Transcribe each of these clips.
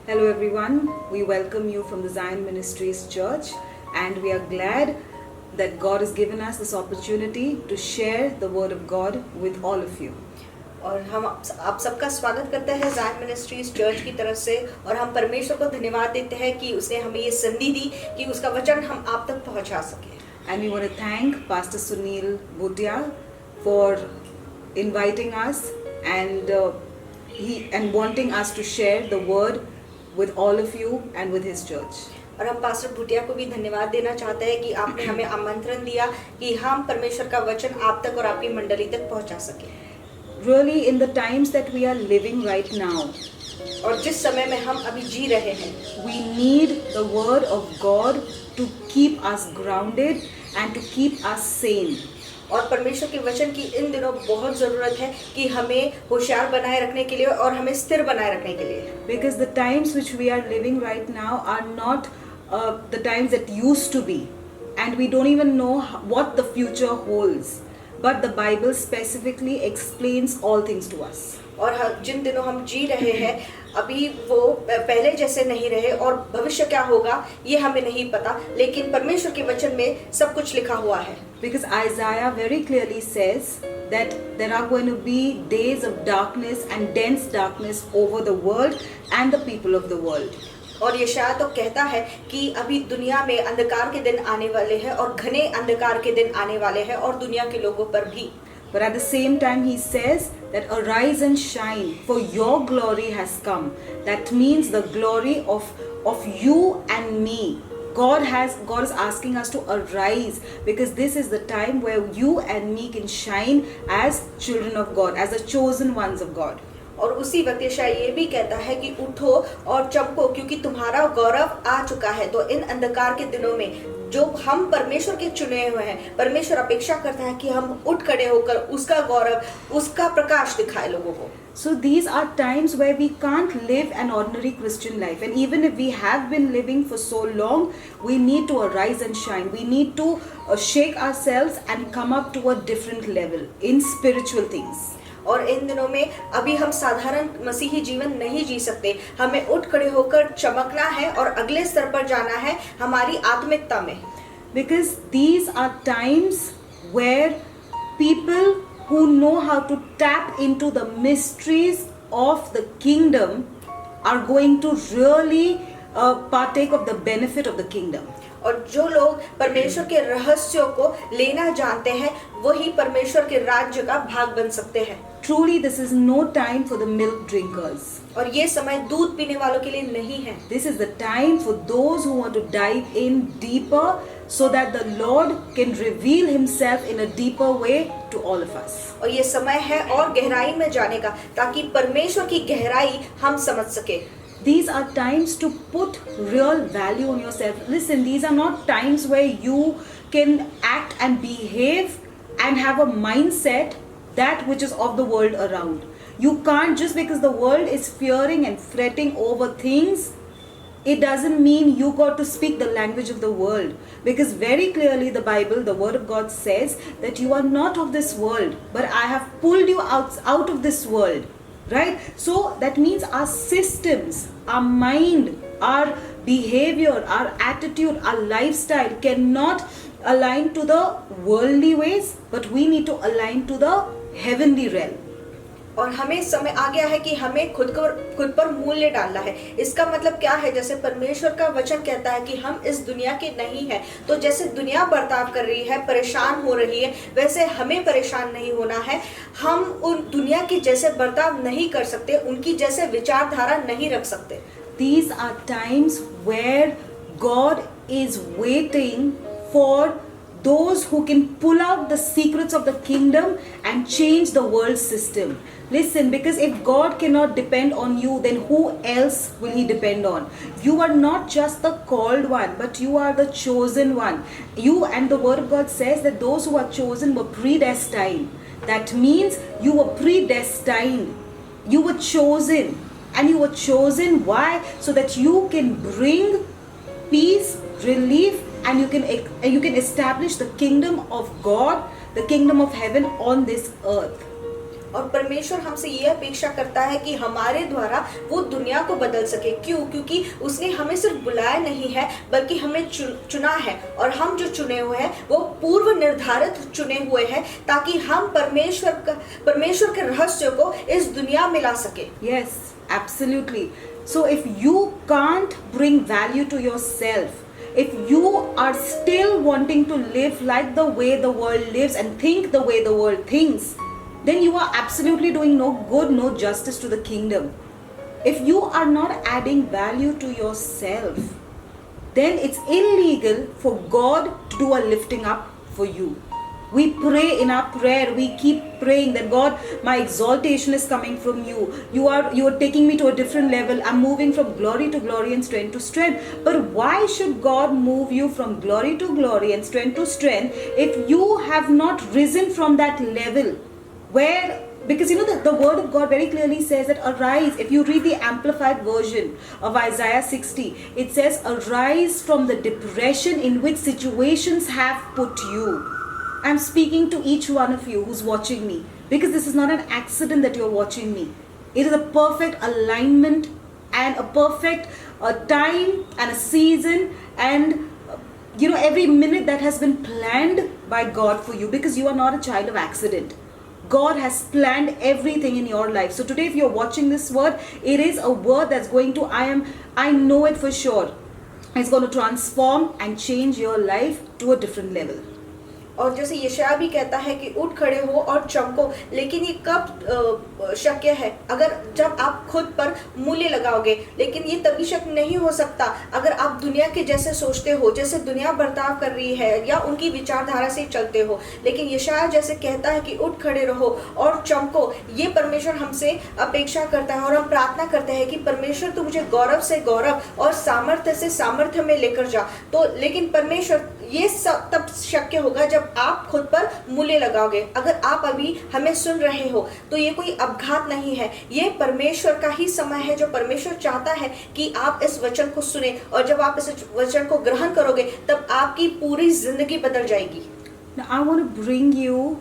Hello everyone, we welcome you from the Zion Ministries Church and we are glad that God has given us this opportunity to share the word of God with all of you. और हम आप सबका स्वागत करते हैं Zion ministries church की तरफ से और हम परमेश्वर को धन्यवाद देते हैं कि उसने हमें ये संधि दी कि उसका वचन हम आप तक पहुंचा सके. And we want to thank Pastor Sunil Bhutia for inviting us and wanting us to share the word with all of you and with his church. और हम पास्टर भुटिया को भी धन्यवाद देना चाहते हैं कि आपने हमें आमंत्रण दिया कि हम परमेश्वर का वचन आप तक और आपकी मंडली तक पहुंचा सके. Really, in the times that we are living right now, और जिस समय में हम अभी जी रहे हैं, we need the word of God to keep us grounded and to keep us sane. और परमेश्वर के वचन की इन दिनों बहुत ज़रूरत है कि हमें होशियार बनाए रखने के लिए और हमें स्थिर बनाए रखने के लिए. Because the times which we are living right now are not the times that used to be, and we don't even know what the future holds. But the Bible specifically explains all things to us. और जिन दिनों हम जी रहे हैं अभी वो पहले जैसे नहीं रहे और भविष्य क्या होगा ये हमें नहीं पता, लेकिन परमेश्वर के वचन में सब कुछ लिखा हुआ है. Because Isaiah very clearly says that there are going to be days of darkness and dense darkness over the world and the people of the world. और यशायाह तो कहता है कि अभी दुनिया में अंधकार के दिन आने वाले हैं और घने अंधकार के दिन आने वाले हैं और दुनिया के लोगों पर भी. But at the same time he says that arise and shine, for your glory has come. That means the glory of you and me. God is asking us to arise, because this is the time where you and me can shine as children of God, as the chosen ones of God. और उसी वक्त यशायाह ये भी कहता है कि उठो और चमको, क्योंकि तुम्हारा गौरव आ चुका है. तो इन अंधकार के दिनों में जो हम परमेश्वर के चुने हुए हैं, परमेश्वर अपेक्षा करता है कि हम उठ खड़े होकर उसका गौरव, उसका प्रकाश दिखाए लोगों को. So these are times where we can't live an ordinary Christian life, and even if we have been living for so long, we need to arise and shine. We need to shake ourselves and come up to a different level in spiritual things. और इन दिनों में अभी हम साधारण मसीही जीवन नहीं जी सकते. हमें उठ खड़े होकर चमकना है और अगले स्तर पर जाना है हमारी आत्मिकता में. Because these are times where people who know how to tap into the mysteries of the kingdom are going to really partake of the benefit of the kingdom. और जो लोग परमेश्वर के रहस्यों को लेना जानते हैं वही परमेश्वर के राज्य का भाग बन सकते हैं. Truly, this is no time for the milk drinkers. और ये समय दूध पीने वालों के लिए नहीं है. This is the time for those who want to dive in deeper, so that the Lord can reveal himself in a deeper way to all of us. और ये समय है और गहराई में जाने का, ताकि परमेश्वर की गहराई हम समझ सके. These are times to put real value on yourself. Listen, these are not times where you can act and behave and have a mindset that which is of the world around. You can't, just because the world is fearing and fretting over things, it doesn't mean you got to speak the language of the world. Because very clearly the Bible, the word of God says that you are not of this world, but I have pulled you out of this world. Right? So that means our systems, our mind, our behavior, our attitude, our lifestyle cannot align to the worldly ways, but we need to align to the heavenly realm. और हमें समय आ गया है कि हमें खुद पर मूल्य डालना है. इसका मतलब क्या है? जैसे परमेश्वर का वचन कहता है कि हम इस दुनिया के नहीं हैं, तो जैसे दुनिया बर्ताव कर रही है, परेशान हो रही है, वैसे हमें परेशान नहीं होना है. हम उन दुनिया के जैसे बर्ताव नहीं कर सकते, उनकी जैसे विचारधारा नहीं रख सकते. These are times where God is waiting for those who can pull out the secrets of the kingdom and change the world system. Listen, because if God cannot depend on you, then who else will he depend on? You are not just the called one, but you are the chosen one. You, and the word of God says that those who are chosen were predestined. That means you were predestined. You were chosen. And you were chosen, why? So that you can bring peace, relief, and you can establish the kingdom of God, the kingdom of heaven on this earth. और परमेश्वर हमसे ये अपेक्षा करता है कि हमारे द्वारा वो दुनिया को बदल सके। क्यों? क्योंकि उसने हमें सिर्फ बुलाया नहीं है बल्कि हमें चुना है, और हम जो चुने हुए हैं वो पूर्व निर्धारित चुने हुए हैं ताकि हम परमेश्वर के रहस्य को इस दुनिया में ला सके। Yes, absolutely. So if you can't bring value to yourself, if you are still wanting to live like the way the world lives and think the way the world thinks, then you are absolutely doing no good, no justice to the kingdom. If you are not adding value to yourself, then it's illegal for God to do a lifting up for you. We pray in our prayer, we keep praying that God, my exaltation is coming from you. You are taking me to a different level. I'm moving from glory to glory and strength to strength. But why should God move you from glory to glory and strength to strength if you have not risen from that level? Where, because the word of God very clearly says that arise. If you read the amplified version of Isaiah 60, it says arise from the depression in which situations have put you. I'm speaking to each one of you who's watching me, because this is not an accident that you're watching me. It is a perfect alignment and a perfect time and a season, and every minute that has been planned by God for you, because you are not a child of accident. God has planned everything in your life. So today, if you're watching this word, it is a word that's going to, I know it for sure, it's going to transform and change your life to a different level. और जैसे यशायाह भी कहता है कि उठ खड़े हो और चमको, लेकिन ये कब शक्य है? अगर जब आप खुद पर मूल्य लगाओगे। लेकिन ये तभी शक्य नहीं हो सकता अगर आप दुनिया के जैसे सोचते हो, जैसे दुनिया बर्ताव कर रही है या उनकी विचारधारा से चलते हो। लेकिन यशायाह जैसे कहता है कि उठ खड़े रहो और चमको, ये परमेश्वर हमसे अपेक्षा करता है। और हम प्रार्थना करते हैं कि परमेश्वर तू मुझे गौरव से गौरव और सामर्थ्य से सामर्थ्य में लेकर जा। तो लेकिन परमेश्वर ये सब तब शक्य होगा जब आप खुद पर मूल्य लगाओगे। अगर आप अभी हमें सुन रहे हो तो ये कोई अपघात नहीं है, ये परमेश्वर का ही समय है जो परमेश्वर चाहता है कि आप इस वचन को सुने, और जब आप इस वचन को ग्रहण करोगे तब आपकी पूरी जिंदगी बदल जाएगी। Now I want to bring you,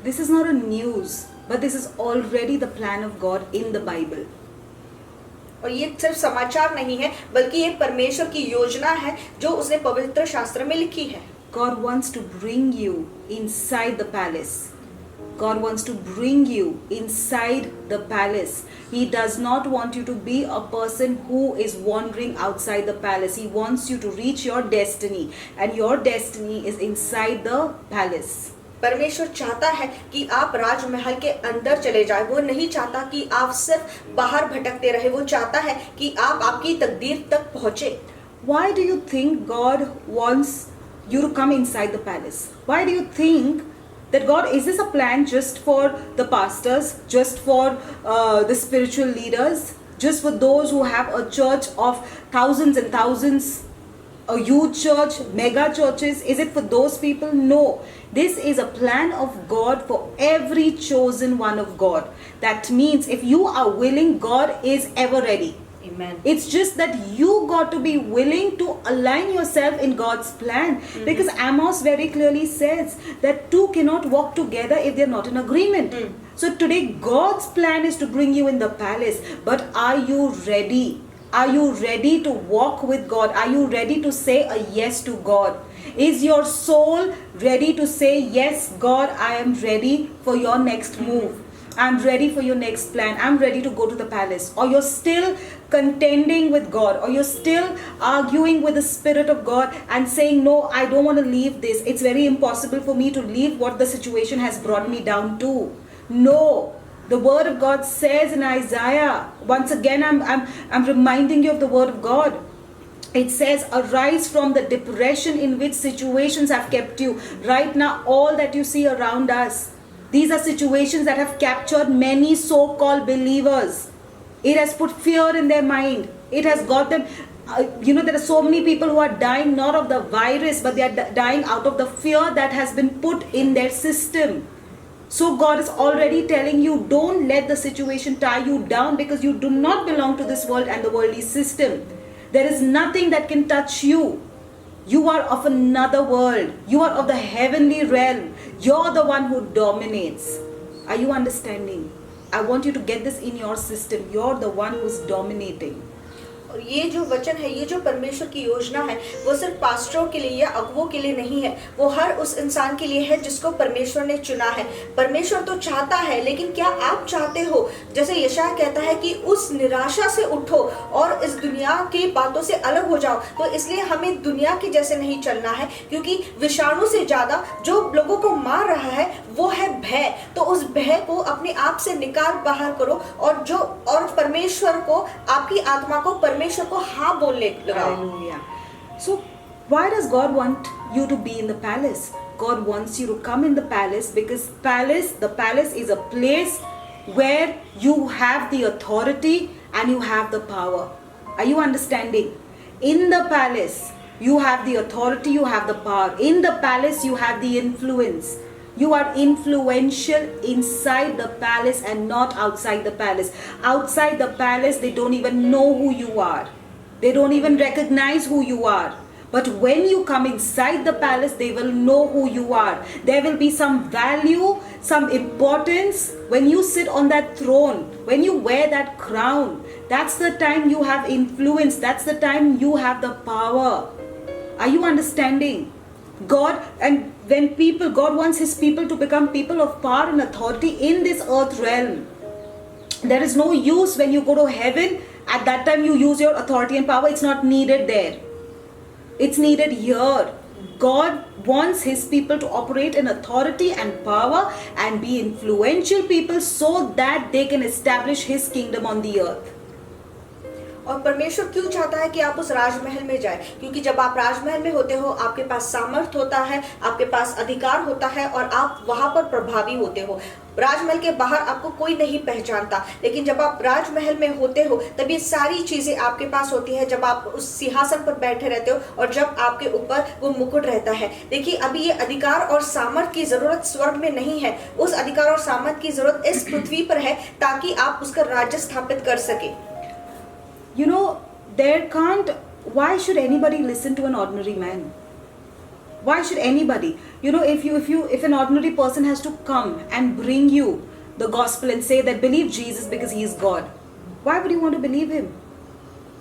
this is not a news, but this is already the plan of God in the Bible. और ये सिर्फ समाचार नहीं है बल्कि ये परमेश्वर की योजना है जो उसने पवित्र शास्त्र में लिखी है। God wants to bring you inside the palace. God wants to bring you inside the palace. He does not want you to be a person who is wandering outside the palace. He wants you to reach your destiny, and your destiny is inside the palace. परमेश्वर चाहता है कि आप राजमहल के अंदर चले जाए। वो नहीं चाहता कि आप सिर्फ बाहर भटकते रहे, वो चाहता है कि आप आपकी तकदीर तक पहुंचे। Why do you think God wants you to come inside the palace? Why do you think that God, is this a plan just for the pastors, just for the spiritual leaders, just for those who have a church of thousands and thousands, a huge church, mega churches? Is it for those people? No. This is a plan of God for every chosen one of God. That means if you are willing, God is ever ready. Amen. It's just that you got to be willing to align yourself in God's plan. Because Amos very clearly says that two cannot walk together if they're not in agreement. So today God's plan is to bring you in the palace. But are you ready? Are you ready to walk with God? Are you ready to say a yes to God? Is your soul ready to say, yes, God, I am ready for your next move. I'm ready for your next plan. I'm ready to go to the palace. Or you're still contending with God, or you're still arguing with the Spirit of God and saying, no, I don't want to leave this. It's very impossible for me to leave what the situation has brought me down to. No. The word of God says in Isaiah, once again I'm reminding you of the word of God. It says, arise from the depression in which situations have kept you. Right now, all that you see around us, these are situations that have captured many so-called believers. It has put fear in their mind. It has got them, there are so many people who are dying not of the virus, but they are dying out of the fear that has been put in their system. So God is already telling you, don't let the situation tie you down, because you do not belong to this world and the worldly system. There is nothing that can touch you. You are of another world. You are of the heavenly realm. You're the one who dominates. Are you understanding? I want you to get this in your system. You're the one who's dominating. और ये जो वचन है, ये जो परमेश्वर की योजना है, वो सिर्फ पास्टरों के लिए या अगुवों के लिए नहीं है, वो हर उस इंसान के लिए है जिसको परमेश्वर ने चुना है। परमेश्वर तो चाहता है, लेकिन क्या आप चाहते हो? जैसे यशायाह कहता है कि उस निराशा से उठो और इस दुनिया की बातों से अलग हो जाओ। तो इसलिए हमें दुनिया के जैसे नहीं चलना है, क्योंकि विषाणु से ज्यादा जो लोगों को मार रहा है वो है भय। तो उस भय को अपने आप से निकाल बाहर करो और परमेश्वर को, आपकी आत्मा को परमेश्वर को हाँ बोलने लगाओ। Hallelujah. So, why does God want you to be in the palace? God wants you to come in the palace because the palace is a place where you have the authority and you have the power. Are you understanding? In the palace, you have the authority, you have the power. In the palace, you have the influence. You are influential inside the palace and not outside the palace. Outside the palace, they don't even know who you are. They don't even recognize who you are. But when you come inside the palace, they will know who you are. There will be some value, some importance when you sit on that throne, when you wear that crown. That's the time you have influence. That's the time you have the power. Are you understanding? God wants His people to become people of power and authority in this earth realm. There is no use when you go to heaven. At that time you use your authority and power. It's not needed there. It's needed here. God wants His people to operate in authority and power and be influential people so that they can establish His kingdom on the earth. और परमेश्वर क्यों चाहता है कि आप उस राजमहल में जाए? क्योंकि जब आप राजमहल में होते हो, आपके पास सामर्थ होता है, आपके पास अधिकार होता है और आप वहां पर प्रभावी होते हो। राजमहल के बाहर आपको कोई नहीं पहचानता, लेकिन जब आप राजमहल में होते हो तब ये सारी चीजें आपके पास होती है। जब आप उस सिंहासन पर बैठे रहते हो और जब आपके ऊपर वो मुकुट रहता है। देखिए, अभी ये अधिकार और सामर्थ की जरूरत स्वर्ग में नहीं है। उस अधिकार और सामर्थ की जरूरत इस पृथ्वी पर है ताकि आप उसका राज्य स्थापित कर सके। You know, why should anybody listen to an ordinary man? Why should anybody? You know, if an ordinary person has to come and bring you the gospel and say that believe Jesus because He is God, why would you want to believe Him?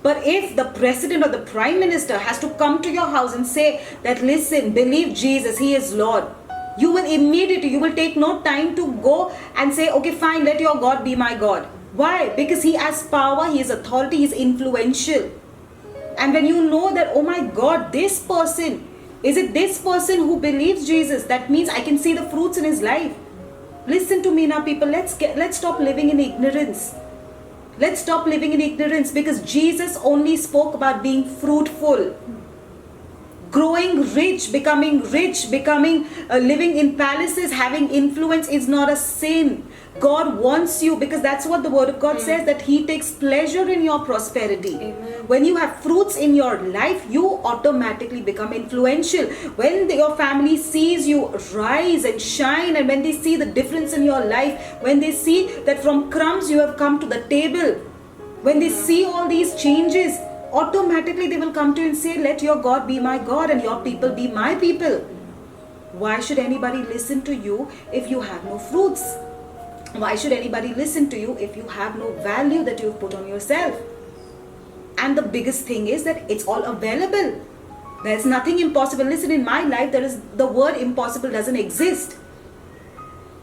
But if the president or the prime minister has to come to your house and say that listen, believe Jesus, He is Lord, you will take no time to go and say, okay, fine, let your God be my God. Why? Because He has power, He has authority, He is influential. And when you know that, oh my God, this person who believes Jesus, that means I can see the fruits in his life. Listen to me now, people. Let's stop living in ignorance. Let's stop living in ignorance, because Jesus only spoke about being fruitful, growing rich, becoming living in palaces, having influence is not a sin. God wants you, because that's what the word of God says, that He takes pleasure in your prosperity. Amen. When you have fruits in your life, you automatically become influential. When your family sees you rise and shine, and when they see the difference in your life, when they see that from crumbs you have come to the table, when they see all these changes, automatically they will come to you and say, let your God be my God and your people be my people. Why should anybody listen to you if you have no fruits? Why should anybody listen to you if you have no value that you've put on yourself? And the biggest thing is that it's all available. There's nothing impossible. Listen, in my life, the word impossible doesn't exist.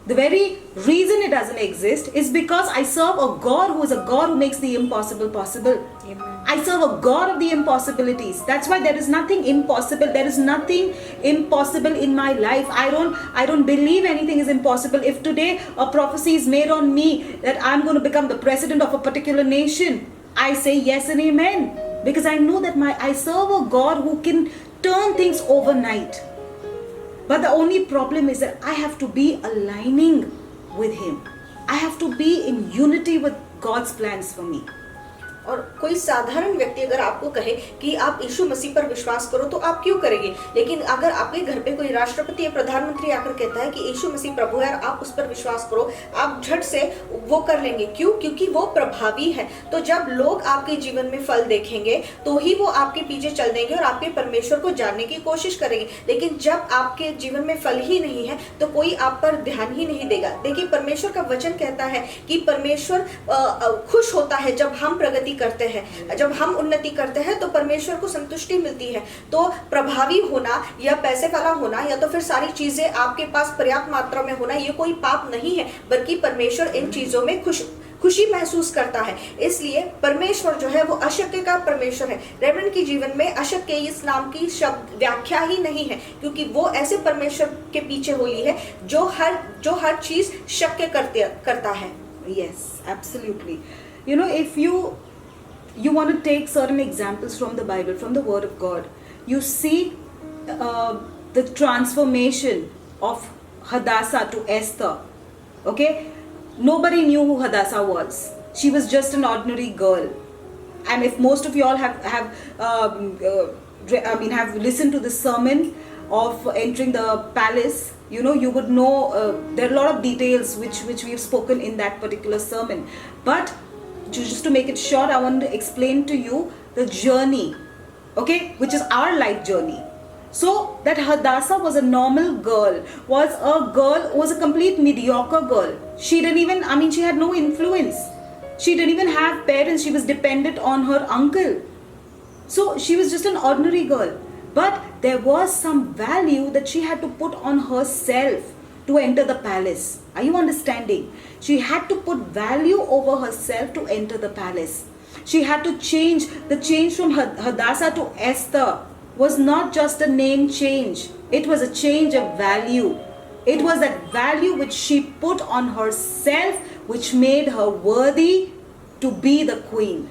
The very reason it doesn't exist is because I serve a God who is a God who makes the impossible possible. Amen. I serve a God of the impossibilities. That's why there is nothing impossible. There is nothing impossible in my life. I don't believe anything is impossible. If today a prophecy is made on me that I'm going to become the president of a particular nation, I say yes and amen. Because I know that I serve a God who can turn things overnight. But the only problem is that I have to be aligning with Him. I have to be in unity with God's plans for me. और कोई साधारण व्यक्ति अगर आपको कहे कि आप यीशु मसीह पर विश्वास करो तो आप क्यों करेंगे, लेकिन अगर आपके घर पे कोई राष्ट्रपति या प्रधानमंत्री आकर कहता है कि यीशु मसीह प्रभु है और आप उस पर विश्वास करो, आप झट से वो कर लेंगे। क्यों? क्योंकि वो प्रभावी है। तो जब लोग आपके जीवन में फल देखेंगे तो ही वो आपके पीछे चल देंगे और आपके परमेश्वर को जानने की कोशिश करेंगे। लेकिन जब आपके जीवन में फल ही नहीं है तो कोई आप पर ध्यान ही नहीं देगा। देखिए, परमेश्वर का वचन कहता है कि परमेश्वर खुश होता है जब हम प्रगति करते हैं, जब हम उन्नति करते हैं तो परमेश्वर को संतुष्टि मिलती है। तो प्रभावी होना या पैसे वाला होना या तो फिर सारी चीजें आपके पास पर्याप्त मात्रा में होना, ये कोई पाप नहीं है, बल्कि परमेश्वर इन चीजों में खुशी महसूस करता है। इसलिए परमेश्वर जो है वो अशक्य का परमेश्वर है। रेवरेंड के जीवन में अशक्य इस नाम की शब्द व्याख्या ही नहीं है, क्योंकि वो ऐसे परमेश्वर के पीछे हुई है जो हर चीज शक्य करता है। Yes, absolutely. You know, if you want to take certain examples from the Bible, from the Word of God, you see the transformation of Hadassah to Esther. Okay, nobody knew who Hadassah was. She was just an ordinary girl, and if most of you all have listened to the sermon of entering the palace, you know, you would know there are a lot of details which we have spoken in that particular sermon. But just to make it short, I want to explain to you the journey, okay, which is our life journey. So that Hadassah was a normal girl, was a complete mediocre girl. She didn't even, she had no influence. She didn't even have parents. She was dependent on her uncle. So she was just an ordinary girl. But there was some value that she had to put on herself to enter the palace. Are you understanding? She had to put value over herself to enter the palace. She had to change. The change from Hadassah to Esther was not just a name change. It was a change of value. It was that value which she put on herself, which made her worthy to be the queen.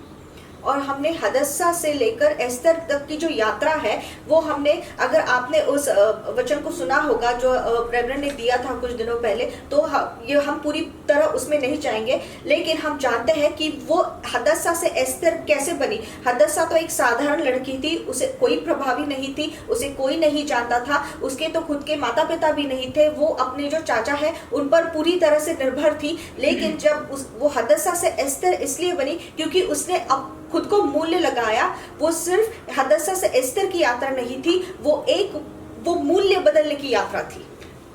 और हमने हदस्सा से लेकर एस्तर तक की जो यात्रा है वो हमने, अगर आपने उस वचन को सुना होगा जो रेवरेंड ने दिया था कुछ दिनों पहले, तो ये हम पूरी तरह उसमें नहीं जाएंगे, लेकिन हम जानते हैं कि वो हदस्सा से एस्तर कैसे बनी। हदस्सा तो एक साधारण लड़की थी, उसे कोई प्रभावी नहीं थी, उसे कोई नहीं जानता था, उसके तो खुद के माता पिता भी नहीं थे, वो अपने जो चाचा है उन पर पूरी तरह से निर्भर थी। लेकिन जब वो हदस्सा से एस्तर इसलिए बनी क्योंकि उसने खुद को मूल्य लगाया। वो सिर्फ हदस्सा से एस्तर की यात्रा नहीं थी, वो मूल्य बदलने की यात्रा थी।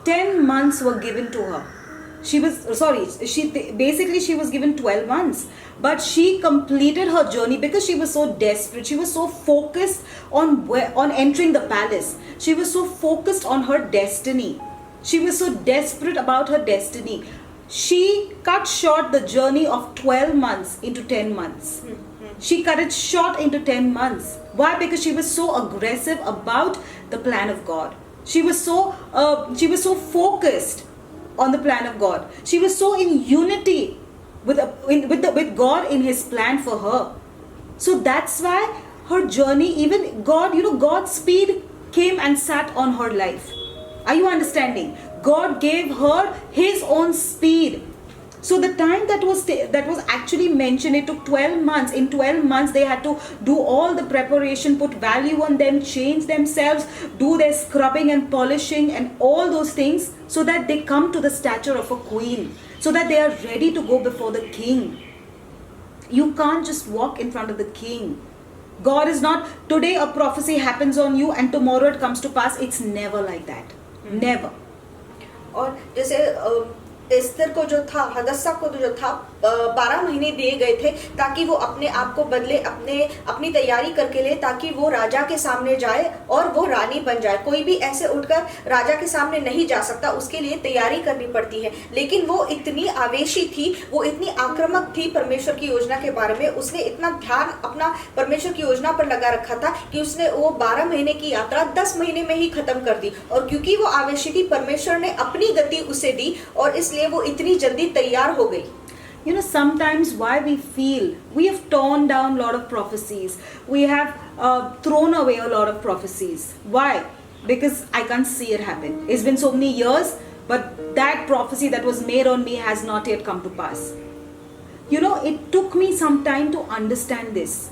10 months were given to her. She was given 12 months, but she completed her journey because she was so desperate. She was so focused on entering the palace. She was so focused on her destiny. She was so desperate about her destiny. She cut short the journey of 12 months into 10 months. She cut it short into 10 months. Why? Because she was so aggressive about the plan of God. She was so focused on the plan of God. She was so in unity with God in His plan for her. So that's why her journey, even God's speed came and sat on her life. Are you understanding? God gave her His own speed. So the time that was actually mentioned, it took 12 months. In 12 months, they had to do all the preparation, put value on them, change themselves, do their scrubbing and polishing and all those things, so that they come to the stature of a queen, so that they are ready to go before the king. You can't just walk in front of the king. God is not, today a prophecy happens on you and tomorrow it comes to pass. It's never like that. Never. और जैसे एस्तर को जो था, हदस्सा को जो था 12 महीने दिए गए थे ताकि वो अपने आप को बदले, अपनी तैयारी करके ले, ताकि वो राजा के सामने जाए और वो रानी बन जाए। कोई भी ऐसे उठकर राजा के सामने नहीं जा सकता, उसके लिए तैयारी करनी पड़ती है। लेकिन वो इतनी आवेशी थी, वो इतनी आक्रामक थी परमेश्वर की योजना के बारे में, उसने इतना ध्यान अपना परमेश्वर की योजना पर लगा रखा था कि उसने वो 12 महीने की यात्रा 10 महीने में ही खत्म कर दी। और क्योंकि वो आवेशी थी, परमेश्वर ने अपनी गति उसे दी और इसलिए वो इतनी जल्दी तैयार हो गई। You know, sometimes why we feel we have torn down a lot of prophecies, we have thrown away a lot of prophecies. Why? Because I can't see it happen. It's been so many years, but that prophecy that was made on me has not yet come to pass. it took me some time to understand this.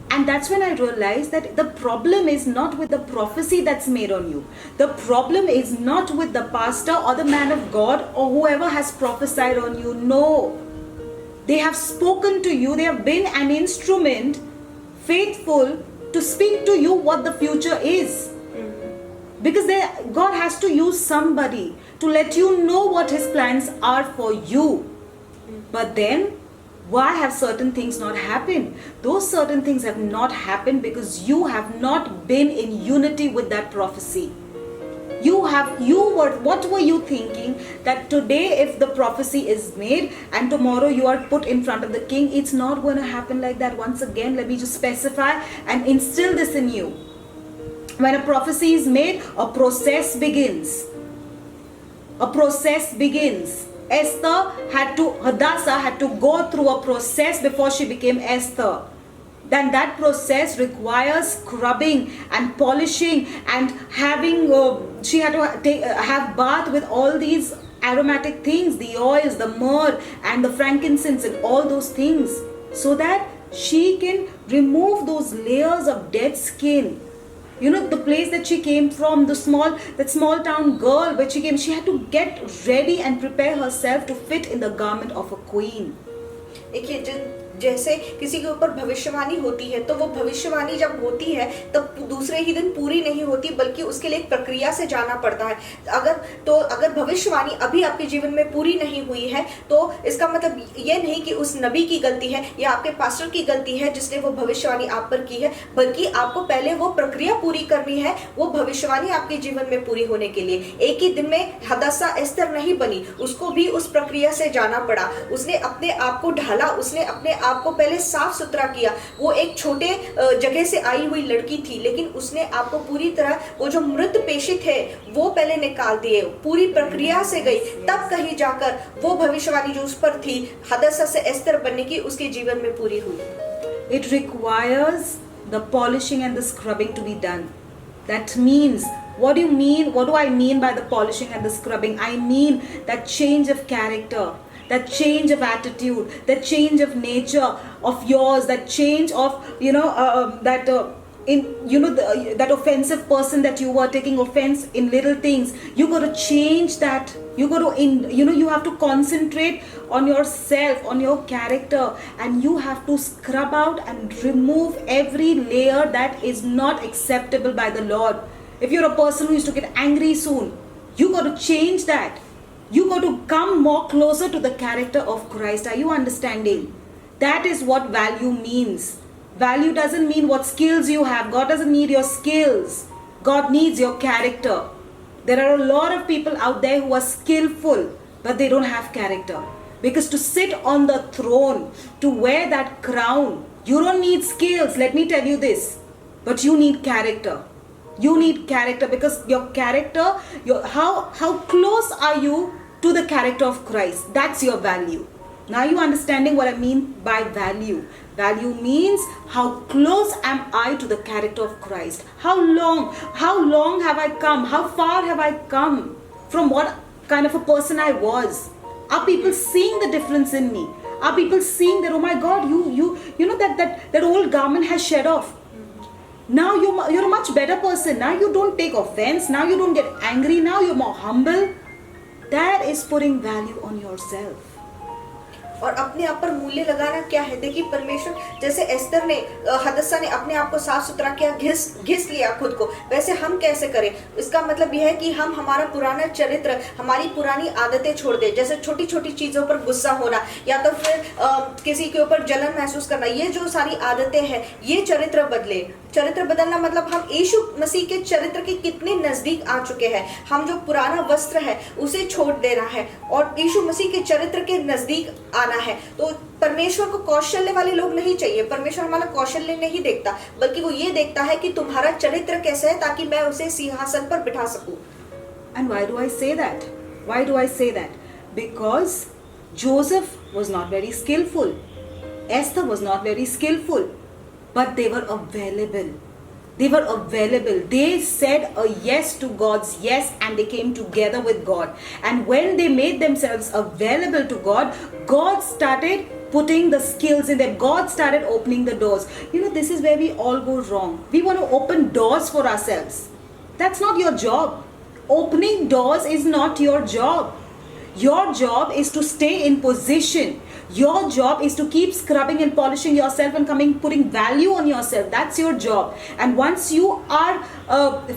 And that's when I realized that the problem is not with the prophecy that's made on you. The problem is not with the pastor or the man of God or whoever has prophesied on you. No. They have spoken to you. They have been an instrument, faithful, to speak to you what the future is. Because God has to use somebody to let you know what His plans are for you. But then, why have certain things not happened? Those certain things have not happened because you have not been in unity with that prophecy. What were you thinking that today if the prophecy is made and tomorrow you are put in front of the king? It's not going to happen like that. Once again, let me just specify and instill this in you. When a prophecy is made, a process begins. A process begins. Hadassah had to go through a process before she became Esther. Then that process requires scrubbing and polishing and having, she had to have bath with all these aromatic things, the oils, the myrrh and the frankincense and all those things, so that she can remove those layers of dead skin. The place that she came from, that small town girl where she came, she had to get ready and prepare herself to fit in the garment of a queen. देखिए, जैसे किसी के ऊपर भविष्यवाणी होती है तो वो भविष्यवाणी जब होती है तब दूसरे ही दिन पूरी नहीं होती, बल्कि उसके लिए एक प्रक्रिया से जाना पड़ता है। अगर भविष्यवाणी अभी आपके जीवन में पूरी नहीं हुई है तो इसका मतलब ये नहीं कि उस नबी की गलती है या आपके पास्टर की गलती है जिसने वो भविष्यवाणी आप पर की है, बल्कि आपको पहले वो प्रक्रिया पूरी करनी है, वो भविष्यवाणी आपके जीवन में पूरी होने के लिए। एक ही दिन में हदासा एस्तर नहीं बनी, उसको भी उस प्रक्रिया से जाना पड़ा। उसने अपने आप को ढाला, उसने अपने आपको पहले साफ सुथरा किया। वो एक छोटे जगह से आई हुई लड़की थी, लेकिन उसने आपको पूरी तरह वो जो मृत पेशी थे वो पहले निकाल दिए, पूरी प्रक्रिया से गई, तब कहीं जाकर वो भविष्यवाणी जो उस पर थी हदसा से एस्तर बनने की उसके जीवन में पूरी हुई। It requires the polishing and the scrubbing to be done. That means, what do you mean? What do I mean by the polishing and the scrubbing? I mean that change of character, that change of attitude, that change of nature of yours, that change of that offensive person that you were taking offense in little things. You got to change that. You got to you have to concentrate on yourself, on your character, and you have to scrub out and remove every layer that is not acceptable by the Lord. If you're a person who used to get angry soon, you got to change that. You got to come more closer to the character of Christ. Are you understanding? That is what value means. Value doesn't mean what skills you have. God doesn't need your skills. God needs your character. There are a lot of people out there who are skillful, but they don't have character. Because to sit on the throne, to wear that crown, you don't need skills. Let me tell you this. But you need character. You need character, because your character, how close are you to the character of Christ? That's your value. Now you understanding what I mean by value. Value means how close am I to the character of Christ? How long have I come? How far have I come from what kind of a person I was? Are people seeing the difference in me? Are people seeing that, oh my God, you know that old garment has shed off? Now you're a much better person. Now you don't take offense. Now you don't get angry. Now you're more humble. That is putting value on yourself. और अपने आप पर मूल्य लगाना क्या है? देखिए, परमेश्वर जैसे एस्तर ने, हदसा ने अपने आप को साफ सुथरा किया, घिस लिया खुद को, वैसे हम कैसे करें? इसका मतलब यह है कि हम हमारा पुराना चरित्र, हमारी पुरानी आदतें छोड़ दें। जैसे छोटी छोटी चीज़ों पर गुस्सा होना, या तो फिर किसी के ऊपर जलन महसूस करना, ये जो सारी आदतें हैं, ये चरित्र बदले। चरित्र बदलना मतलब हम यीशु मसीह के चरित्र के कितने नजदीक आ चुके हैं। हम जो पुराना वस्त्र है उसे छोड़ देना है और यीशु मसीह के चरित्र के नजदीक आना है। तो परमेश्वर को कौशल्य वाले लोग नहीं चाहिए। परमेश्वर हमारा कौशल्य नहीं देखता, बल्कि वो ये देखता है कि तुम्हारा चरित्र कैसा है, ताकि मैं उसे सिंहासन पर बिठा सकूं। And why do I say that? Why do I say that? Because Joseph was not very skillful. Esther was not very skillful. But they were available. They were available. They said a yes to God's yes, and they came together with God. And when they made themselves available to God, God started putting the skills in them. God started opening the doors. You know, this is where we all go wrong. We want to open doors for ourselves. That's not your job. Opening doors is not your job. Your job is to stay in position. Your job is to keep scrubbing and polishing yourself and putting value on yourself. That's your job. And once you are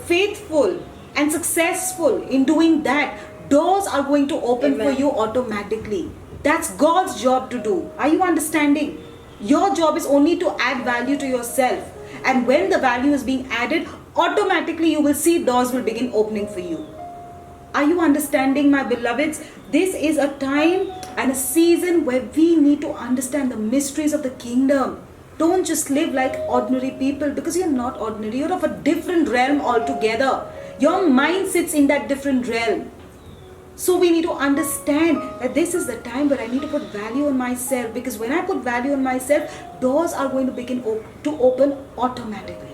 faithful and successful in doing that, doors are going to open Amen. for you automatically. That's God's job to do. Are you understanding? Your job is only to add value to yourself. And when the value is being added, automatically you will see doors will begin opening for you. Are you understanding, my beloveds? This is a time and a season where we need to understand the mysteries of the kingdom. Don't just live like ordinary people, because you're not ordinary. You're of a different realm altogether. Your mind sits in that different realm. So we need to understand that this is the time where I need to put value on myself, because when I put value on myself, doors are going to begin to open automatically.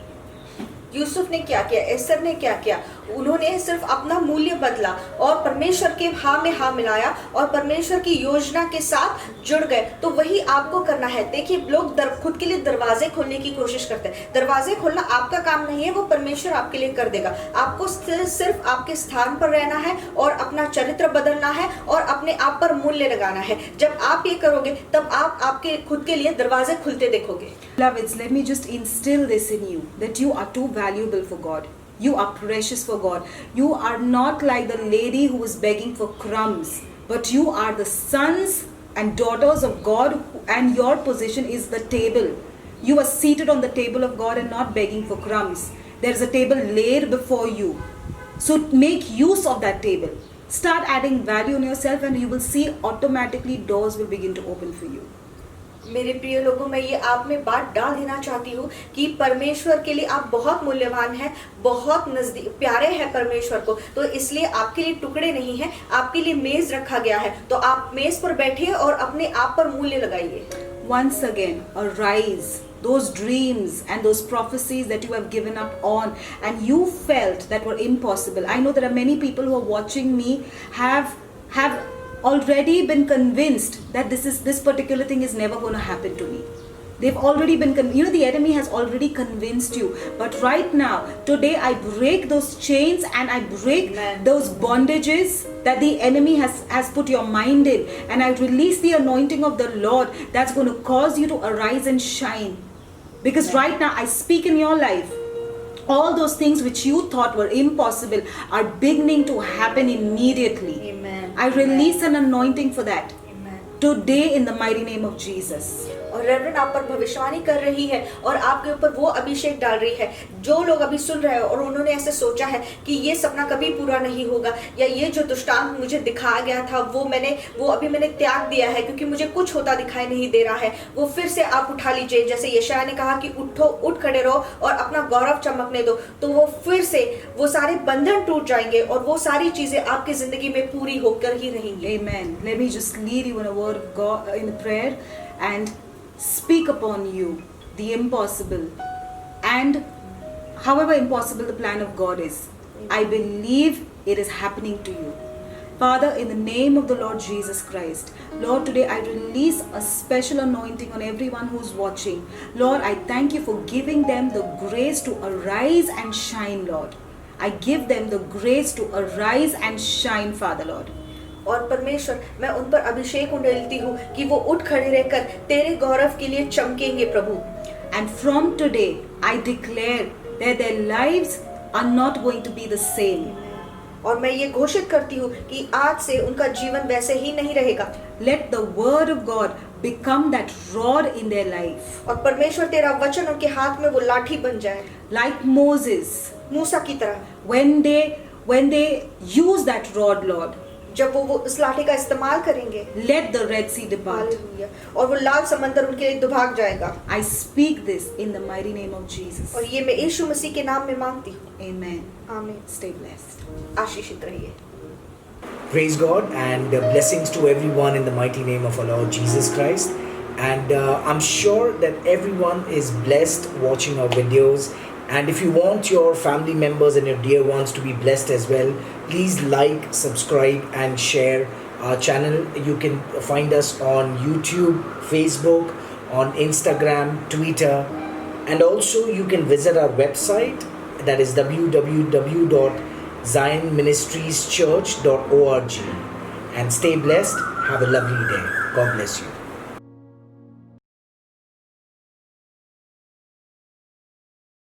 Yusuf ने क्या किया, एस्तर ने क्या किया? उन्होंने सिर्फ अपना मूल्य बदला और परमेश्वर के हाँ में हाँ मिलाया और परमेश्वर की योजना के साथ जुड़ गए। तो वही आपको करना है। देखिए, लोग खुद के लिए दरवाजे खोलने की कोशिश करते हैं। दरवाजे खोलना आपका काम नहीं है, वो परमेश्वर आपके लिए कर देगा। आपको सिर्फ आपके स्थान पर रहना है और अपना चरित्र बदलना है और अपने आप पर मूल्य लगाना है। जब आप ये करोगे तब आप आपके खुद के लिए दरवाजे खुलते देखोगे। Beloveds, let me just instill this in you, that you are too valuable for God. You are precious for God. You are not like the lady who was begging for crumbs, but you are the sons and daughters of God, and your position is the table. You are seated on the table of God and not begging for crumbs. There is a table laid before you. So make use of that table. Start adding value on yourself and you will see automatically doors will begin to open for you. मेरे प्रिय लोगों, मैं ये आप में बात डाल देना चाहती हूँ कि परमेश्वर के लिए आप बहुत मूल्यवान हैं, बहुत नजदीक प्यारे हैं परमेश्वर को। तो इसलिए आपके लिए टुकड़े नहीं हैं, आपके लिए मेज रखा गया है। तो आप मेज पर बैठिए और अपने आप पर मूल्य लगाइए। Once again, arise. Those dreams and those prophecies that you have given up on and you felt that were impossible. I know there are many people who are watching me have already been convinced that this particular thing is never going to happen to me. They've already been the enemy has already convinced you. But right now, today, I break those chains and I break Amen. those bondages that the enemy has put your mind in, and I release the anointing of the Lord that's going to cause you to arise and shine. Because Amen. right now, I speak in your life, all those things which you thought were impossible are beginning to happen immediately. Amen. I release an anointing for that Amen. today in the mighty name of Jesus. और reverend आप पर भविष्यवाणी कर रही है और आपके ऊपर वो अभिषेक डाल रही है। जो लोग अभी सुन रहे हैं और उन्होंने ऐसे सोचा है कि ये सपना कभी पूरा नहीं होगा, या ये जो दृष्टांत मुझे दिखाया गया था वो अभी मैंने त्याग दिया है क्योंकि मुझे कुछ होता दिखाई नहीं दे रहा है, वो फिर से आप उठा लीजिए। जैसे यशायाह ने कहा कि उठो, उठ खड़े रहो और अपना गौरव चमकने दो, तो वो फिर से वो सारे बंधन टूट जाएंगे और वो सारी चीजें आपकी जिंदगी में पूरी होकर ही रहेंगी। Amen. Let me just lead you in a word of God, in a prayer, and speak upon you the impossible, and however impossible the plan of God is, I believe it is happening to you. Father, in the name of the Lord Jesus Christ, Lord, today I release a special anointing on everyone who's watching. Lord, I thank you for giving them the grace to arise and shine, Lord. I give them the grace to arise and shine, Father, Lord. और परमेश्वर, मैं उन पर अभिषेक उंडेलती हूँ कि वो उठ खड़े रहकर तेरे गौरव के लिए चमकेंगे प्रभु। And from today, I declare that their lives are not going to be the same. और मैं ये घोषित करती हूँ कि आज से उनका जीवन वैसे ही नहीं रहेगा। Let the word of God become that rod in their life. और परमेश्वर तेरा वचन उनके हाथ में वो लाठी बन जाए, Like Moses, मूसा की तरह। when they use that rod, Lord, जब वो इस लाठी का इस्तेमाल करेंगे, let the Red Sea depart. Hallelujah, और वो लाल समंदर उनके लिए दुभाग जाएगा। I speak this in the mighty name of Jesus. और ये मैं यीशु मसीह के नाम में मांगती हूँ। Amen. आमीन। Stay blessed. आशीषित रहिए। Praise God and blessings to everyone in the mighty name of our Lord Jesus Christ. And I'm sure that everyone is blessed watching our videos. And if you want your family members and your dear ones to be blessed as well, please like, subscribe and share our channel. You can find us on YouTube, Facebook, on Instagram, Twitter, and also you can visit our website, that is www.zionministrieschurch.org. And stay blessed. Have a lovely day. God bless you.